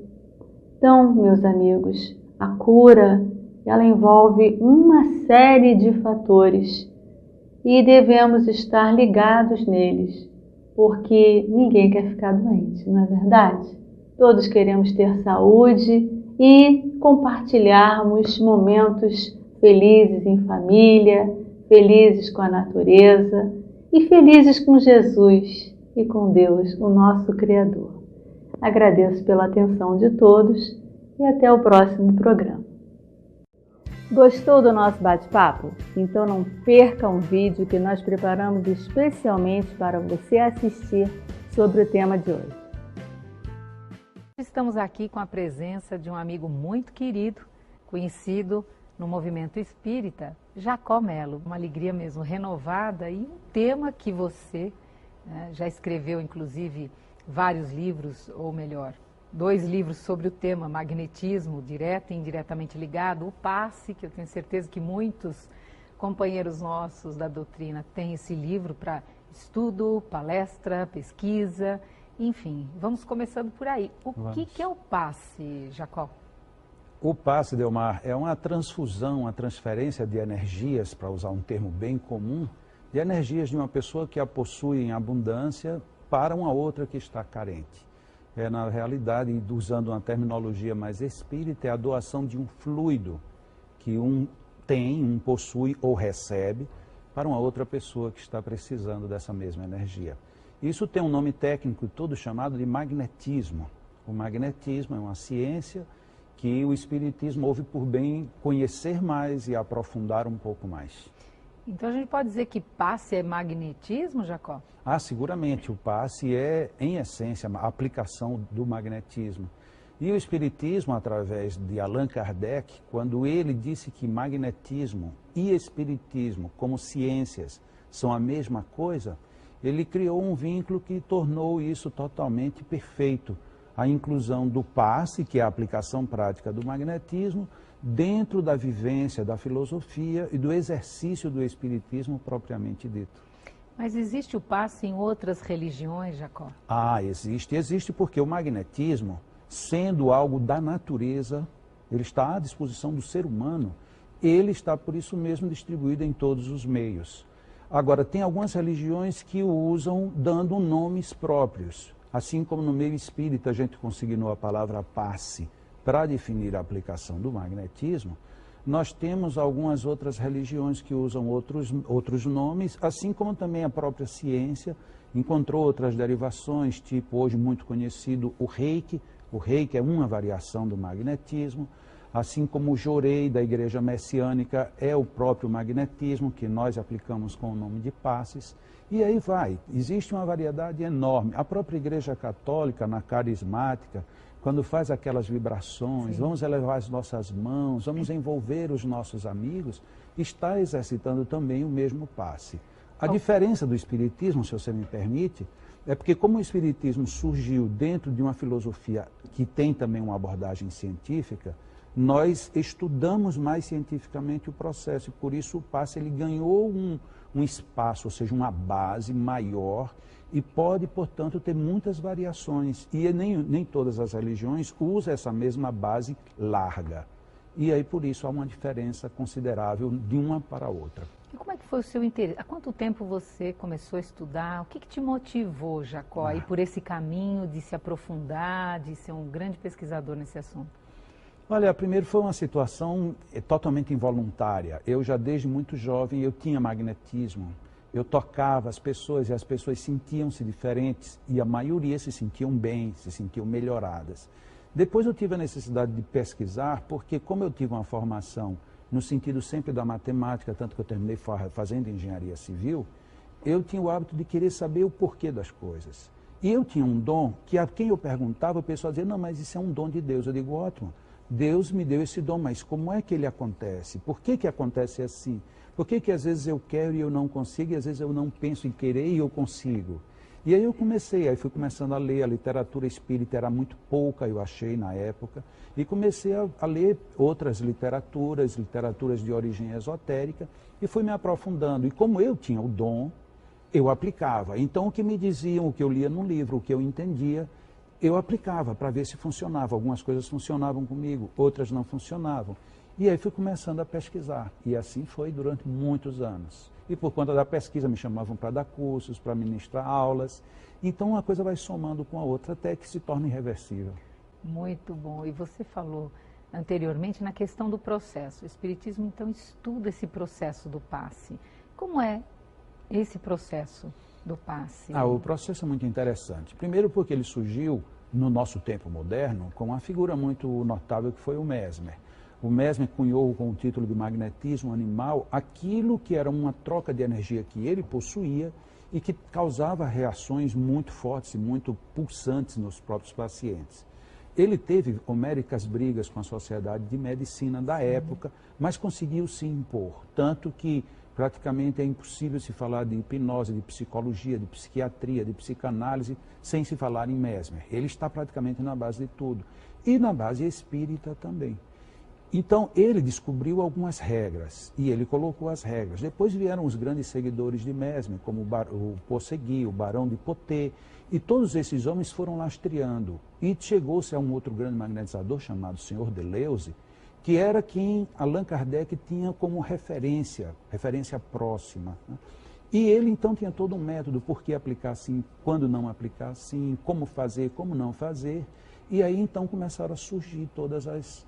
Então, meus amigos, a cura, ela envolve uma série de fatores e devemos estar ligados neles, porque ninguém quer ficar doente, não é verdade? Todos queremos ter saúde e compartilharmos momentos felizes em família, felizes com a natureza e felizes com Jesus e com Deus, o nosso Criador. Agradeço pela atenção de todos e até o próximo programa. Gostou do nosso bate-papo? Então não perca um vídeo que nós preparamos especialmente para você assistir sobre o tema de hoje. Estamos aqui com a presença de um amigo muito querido, conhecido no movimento espírita, Jacó Mello. Uma alegria mesmo renovada e um tema que você já escreveu, inclusive, vários livros, ou melhor, 2 livros sobre o tema magnetismo, direto e indiretamente ligado, o passe, que eu tenho certeza que muitos companheiros nossos da doutrina têm esse livro para estudo, palestra, pesquisa, enfim. Vamos começando por aí. O que é o passe, Jacó? O passe, Delmar, é uma transfusão, uma transferência de energias, para usar um termo bem comum, de energias de uma pessoa que a possui em abundância para uma outra que está carente. Na realidade, usando uma terminologia mais espírita, é a doação de um fluido que um possui ou recebe para uma outra pessoa que está precisando dessa mesma energia. Isso tem um nome técnico todo chamado de magnetismo. O magnetismo é uma ciência que o espiritismo houve por bem conhecer mais e aprofundar um pouco mais. Então a gente pode dizer que passe é magnetismo, Jacó? Seguramente, o passe é, em essência, a aplicação do magnetismo. E o espiritismo, através de Allan Kardec, quando ele disse que magnetismo e espiritismo, como ciências, são a mesma coisa, ele criou um vínculo que tornou isso totalmente perfeito. A inclusão do passe, que é a aplicação prática do magnetismo, dentro da vivência, da filosofia e do exercício do espiritismo propriamente dito. Mas existe o passe em outras religiões, Jacó? Existe porque o magnetismo, sendo algo da natureza, ele está à disposição do ser humano, ele está por isso mesmo distribuído em todos os meios. Agora, tem algumas religiões que o usam dando nomes próprios, assim como no meio espírita a gente consignou a palavra passe para definir a aplicação do magnetismo. Nós temos algumas outras religiões que usam outros nomes, assim como também a própria ciência encontrou outras derivações, tipo hoje muito conhecido o Reiki. O Reiki é uma variação do magnetismo, assim como o Jorei da Igreja Messiânica é o próprio magnetismo, que nós aplicamos com o nome de passes. E aí vai, existe uma variedade enorme. A própria Igreja Católica, na carismática, quando faz aquelas vibrações, vamos elevar as nossas mãos, vamos envolver os nossos amigos, está exercitando também o mesmo passe. A diferença do espiritismo, se você me permite, é porque como o espiritismo surgiu dentro de uma filosofia que tem também uma abordagem científica, nós estudamos mais cientificamente o processo e por isso o passe ele ganhou um espaço, ou seja, uma base maior e pode, portanto, ter muitas variações. E nem todas as religiões usam essa mesma base larga. E aí, por isso, há uma diferença considerável de uma para a outra. E como é que foi o seu interesse? Há quanto tempo você começou a estudar? O que te motivou, Jacó, a ir por esse caminho de se aprofundar, de ser um grande pesquisador nesse assunto? Olha, primeiro foi uma situação totalmente involuntária. Eu já desde muito jovem, eu tinha magnetismo. Eu tocava as pessoas e as pessoas sentiam-se diferentes e a maioria se sentiam bem, se sentiam melhoradas. Depois eu tive a necessidade de pesquisar, porque como eu tive uma formação no sentido sempre da matemática, tanto que eu terminei fazendo engenharia civil, eu tinha o hábito de querer saber o porquê das coisas. E eu tinha um dom que a quem eu perguntava, o pessoal dizia, não, mas isso é um dom de Deus. Eu digo, ótimo, Deus me deu esse dom, mas como é que ele acontece? Por que acontece assim? Por que às vezes eu quero e eu não consigo, e às vezes eu não penso em querer e eu consigo? E aí eu fui começando a ler, a literatura espírita era muito pouca, eu achei na época, e comecei a ler outras literaturas de origem esotérica, e fui me aprofundando. E como eu tinha o dom, eu aplicava. Então o que me diziam, o que eu lia no livro, o que eu entendia, eu aplicava para ver se funcionava. Algumas coisas funcionavam comigo, outras não funcionavam. E aí fui começando a pesquisar, e assim foi durante muitos anos. E por conta da pesquisa me chamavam para dar cursos, para ministrar aulas. Então uma coisa vai somando com a outra até que se torna irreversível. Muito bom. E você falou anteriormente na questão do processo. O Espiritismo então estuda esse processo do passe. Como é esse processo do passe? O processo é muito interessante. Primeiro porque ele surgiu no nosso tempo moderno com uma figura muito notável que foi o Mesmer. O Mesmer cunhou com o título de magnetismo animal aquilo que era uma troca de energia que ele possuía e que causava reações muito fortes e muito pulsantes nos próprios pacientes. Ele teve homéricas brigas com a sociedade de medicina da época, mas conseguiu se impor, tanto que praticamente é impossível se falar de hipnose, de psicologia, de psiquiatria, de psicanálise, sem se falar em Mesmer. Ele está praticamente na base de tudo. E na base espírita também. Então, ele descobriu algumas regras, e ele colocou as regras. Depois vieram os grandes seguidores de Mesmer, como o Possegui, o Barão de Poté, e todos esses homens foram lastreando. E chegou-se a um outro grande magnetizador, chamado Senhor Deleuze, que era quem Allan Kardec tinha como referência próxima. Né? E ele, então, tinha todo um método, por que aplicar assim, quando não aplicar assim, como fazer, como não fazer. E aí, então, começaram a surgir todas as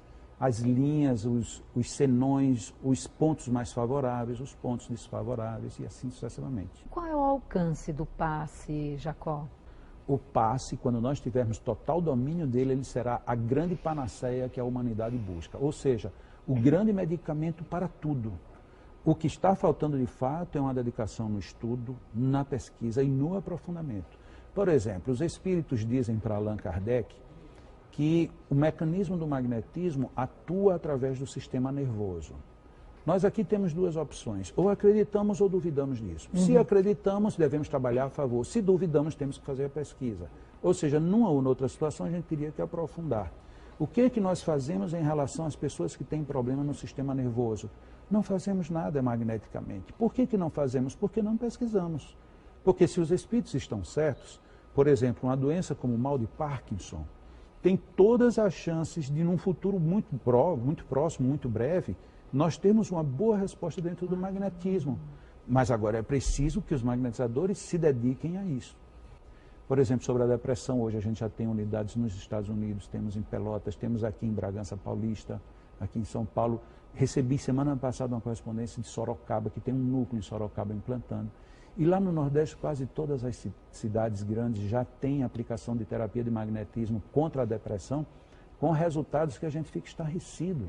linhas, os senões, os pontos mais favoráveis, os pontos desfavoráveis e assim sucessivamente. Qual é o alcance do passe, Jacó? O passe, quando nós tivermos total domínio dele, ele será a grande panaceia que a humanidade busca. Ou seja, o grande medicamento para tudo. O que está faltando de fato é uma dedicação no estudo, na pesquisa e no aprofundamento. Por exemplo, os espíritos dizem para Allan Kardec que o mecanismo do magnetismo atua através do sistema nervoso. Nós aqui temos duas opções, ou acreditamos ou duvidamos disso. Se acreditamos, devemos trabalhar a favor. Se duvidamos, temos que fazer a pesquisa. Ou seja, numa ou noutra situação, a gente teria que aprofundar. O que é que nós fazemos em relação às pessoas que têm problema no sistema nervoso? Não fazemos nada magneticamente. Por que não fazemos? Porque não pesquisamos. Porque se os espíritos estão certos, por exemplo, uma doença como o mal de Parkinson, tem todas as chances de, num futuro muito próximo, muito breve, nós temos uma boa resposta dentro do magnetismo. Mas agora é preciso que os magnetizadores se dediquem a isso. Por exemplo, sobre a depressão, hoje a gente já tem unidades nos Estados Unidos, temos em Pelotas, temos aqui em Bragança Paulista, aqui em São Paulo. Recebi semana passada uma correspondência de Sorocaba, que tem um núcleo em Sorocaba implantando. E lá no Nordeste, quase todas as cidades grandes já têm aplicação de terapia de magnetismo contra a depressão, com resultados que a gente fica estarrecido.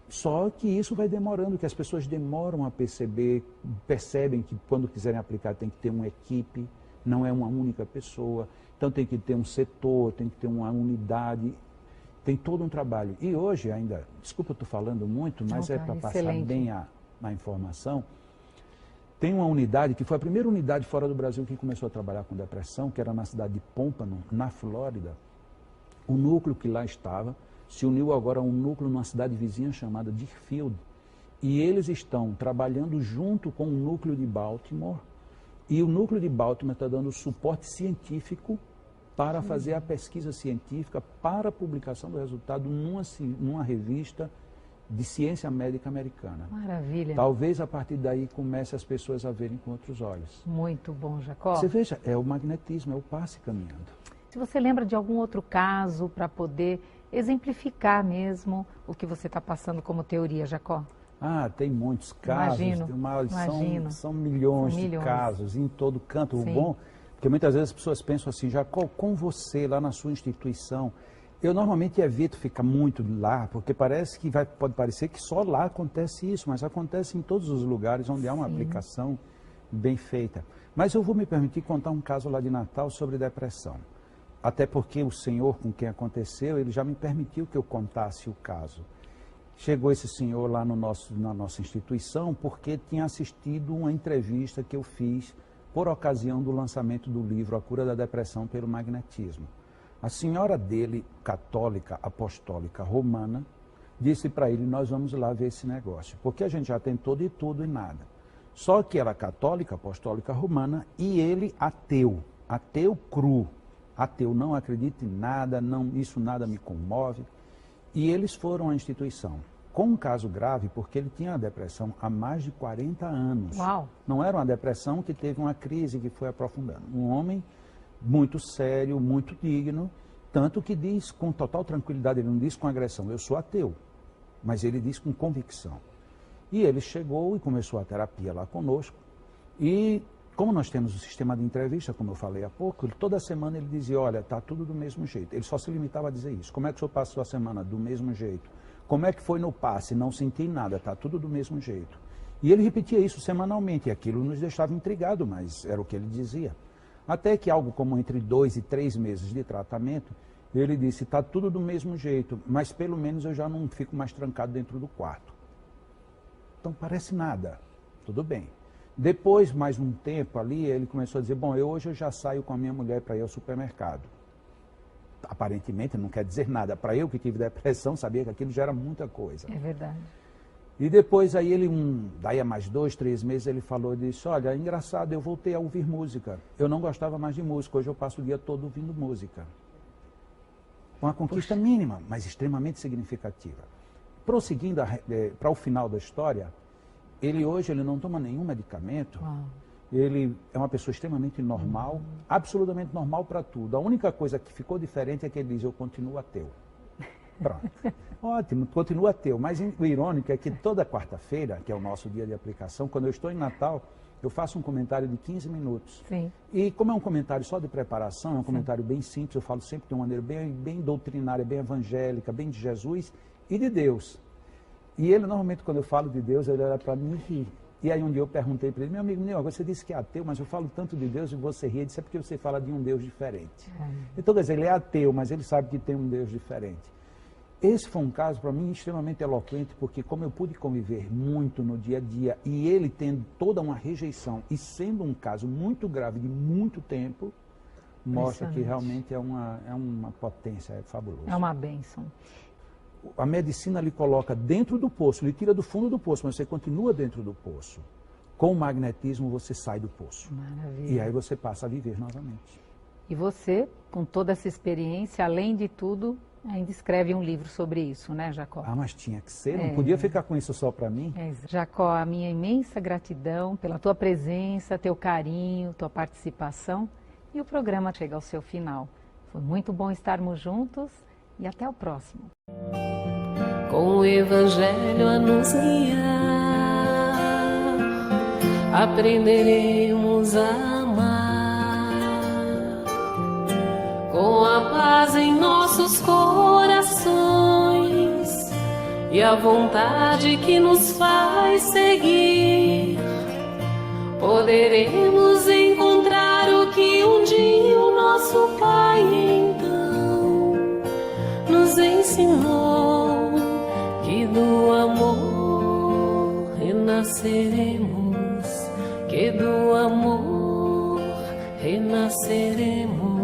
Só que isso vai demorando, que as pessoas demoram a percebem que quando quiserem aplicar tem que ter uma equipe, não é uma única pessoa, então tem que ter um setor, tem que ter uma unidade, tem todo um trabalho. E hoje ainda, desculpa eu estou falando muito, mas é para passar bem a informação. Tem uma unidade, que foi a primeira unidade fora do Brasil que começou a trabalhar com depressão, que era na cidade de Pompano, na Flórida. O núcleo que lá estava se uniu agora a um núcleo numa cidade vizinha chamada Deerfield. E eles estão trabalhando junto com o núcleo de Baltimore. E o núcleo de Baltimore está dando suporte científico para fazer a pesquisa científica, para a publicação do resultado numa revista de ciência médica americana. Maravilha. Talvez a partir daí comece as pessoas a verem com outros olhos. Muito bom, Jacó. Você veja, é o magnetismo, é o passe caminhando. Se você lembra de algum outro caso para poder exemplificar mesmo o que você está passando como teoria, Jacó? Tem muitos casos. Imagino. São milhões de casos em todo canto. Sim. O bom, porque muitas vezes as pessoas pensam assim, Jacó, com você lá na sua instituição, eu normalmente evito ficar muito lá, porque parece que pode parecer que só lá acontece isso, mas acontece em todos os lugares onde há uma aplicação bem feita. Mas eu vou me permitir contar um caso lá de Natal sobre depressão. Até porque o senhor com quem aconteceu, ele já me permitiu que eu contasse o caso. Chegou esse senhor lá na nossa instituição porque tinha assistido uma entrevista que eu fiz por ocasião do lançamento do livro A Cura da Depressão pelo Magnetismo. A senhora dele, católica, apostólica, romana, disse para ele, nós vamos lá ver esse negócio, porque a gente já tentou de tudo e nada. Só que ela católica, apostólica, romana, e ele ateu cru, ateu, não acredita em nada, isso nada me comove. E eles foram à instituição, com um caso grave, porque ele tinha a depressão há mais de 40 anos. Uau. Não era uma depressão que teve uma crise que foi aprofundando. Um homem muito sério, muito digno, tanto que diz com total tranquilidade, ele não diz com agressão, eu sou ateu, mas ele diz com convicção. E ele chegou e começou a terapia lá conosco, e como nós temos o sistema de entrevista, como eu falei há pouco, toda semana ele dizia, olha, está tudo do mesmo jeito. Ele só se limitava a dizer isso. Como é que o senhor passou a semana? Do mesmo jeito. Como é que foi no passe? Não senti nada, está tudo do mesmo jeito. E ele repetia isso semanalmente, e aquilo nos deixava intrigados, mas era o que ele dizia. Até que algo como entre 2 e 3 meses de tratamento, ele disse, está tudo do mesmo jeito, mas pelo menos eu já não fico mais trancado dentro do quarto. Então parece nada, tudo bem. Depois, mais um tempo ali, ele começou a dizer, bom, hoje eu já saio com a minha mulher para ir ao supermercado. Aparentemente não quer dizer nada. Para eu que tive depressão, sabia que aquilo já era muita coisa. É verdade. E depois aí ele, daí a mais 2, 3 meses, ele falou, disse, olha, engraçado, eu voltei a ouvir música. Eu não gostava mais de música, hoje eu passo o dia todo ouvindo música. Uma conquista mínima, mas extremamente significativa. Prosseguindo para o final da história, ele hoje não toma nenhum medicamento, ele é uma pessoa extremamente normal, absolutamente normal para tudo. A única coisa que ficou diferente é que ele diz, eu continuo ateu. Pronto. Ótimo, continua ateu. Mas o irônico é que toda quarta-feira, que é o nosso dia de aplicação, quando eu estou em Natal, eu faço um comentário de 15 minutos. Sim. E como é um comentário só de preparação, é um comentário bem simples, eu falo sempre de uma maneira bem doutrinária, bem evangélica, bem de Jesus e de Deus. E ele, normalmente, quando eu falo de Deus, ele olha para mim e ri. E aí um dia eu perguntei para ele, meu amigo, você disse que é ateu, mas eu falo tanto de Deus e você ri, isso é porque você fala de um Deus diferente. Então, quer dizer, ele é ateu, mas ele sabe que tem um Deus diferente. Esse foi um caso, para mim, extremamente eloquente, porque como eu pude conviver muito no dia a dia, e ele tendo toda uma rejeição, e sendo um caso muito grave de muito tempo, mostra que realmente é uma potência, é fabuloso. É uma bênção. A medicina lhe coloca dentro do poço, lhe tira do fundo do poço, mas você continua dentro do poço. Com o magnetismo você sai do poço. Maravilha. E aí você passa a viver novamente. E você, com toda essa experiência, além de tudo, ainda escreve um livro sobre isso, né, Jacó? Ah, mas tinha que ser, não podia ficar com isso só para mim. Jacó, a minha imensa gratidão pela tua presença, teu carinho, tua participação. E o programa chega ao seu final. Foi muito bom estarmos juntos e até o próximo. Com o Evangelho a nos guiar, aprenderemos a amar. Com a paz em nossos corações e a vontade que nos faz seguir, poderemos encontrar o que um dia o nosso Pai então nos ensinou, que do amor renasceremos, que do amor renasceremos.